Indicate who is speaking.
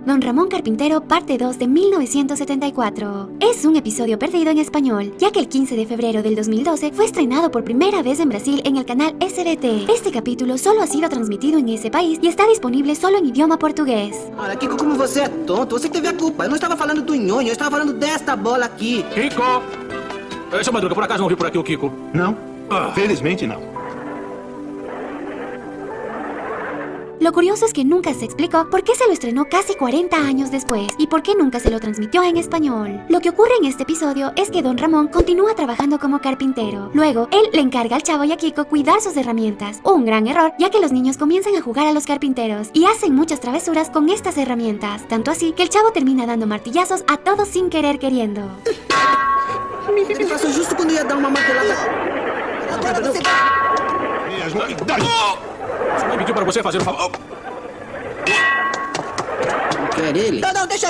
Speaker 1: Don Ramón Carpintero, parte 2 de 1974. Es un episodio perdido en español, ya que el 15 de febrero del 2012 fue estrenado por primera vez en Brasil en el canal SBT. Este capítulo solo ha sido transmitido en esse país y está disponible solo en idioma português.
Speaker 2: Olha, Kiko, como você é tonto, você que teve a culpa. Eu não estava falando do nhonho, eu estava falando desta bola aqui.
Speaker 3: Kiko! Seu Madruga, por acaso não viu por aqui o Kiko?
Speaker 4: Não, felizmente não.
Speaker 1: Lo curioso es que nunca se explicó por qué se lo estrenó casi 40 años después y por qué nunca se lo transmitió en español. Lo que ocurre en este episodio es que Don Ramón continúa trabajando como carpintero. Luego, él le encarga al Chavo y a Kiko cuidar sus herramientas. Un gran error, ya que los niños comienzan a jugar a los carpinteros y hacen muchas travesuras con estas herramientas. Tanto así que el Chavo termina dando martillazos a todos sin querer queriendo.
Speaker 2: Ele passou justo quando ia dar uma martelada. Agora você vai...
Speaker 3: Sua mãe pediu para você fazer um favor.
Speaker 2: Quer ele?
Speaker 5: Não, deixa.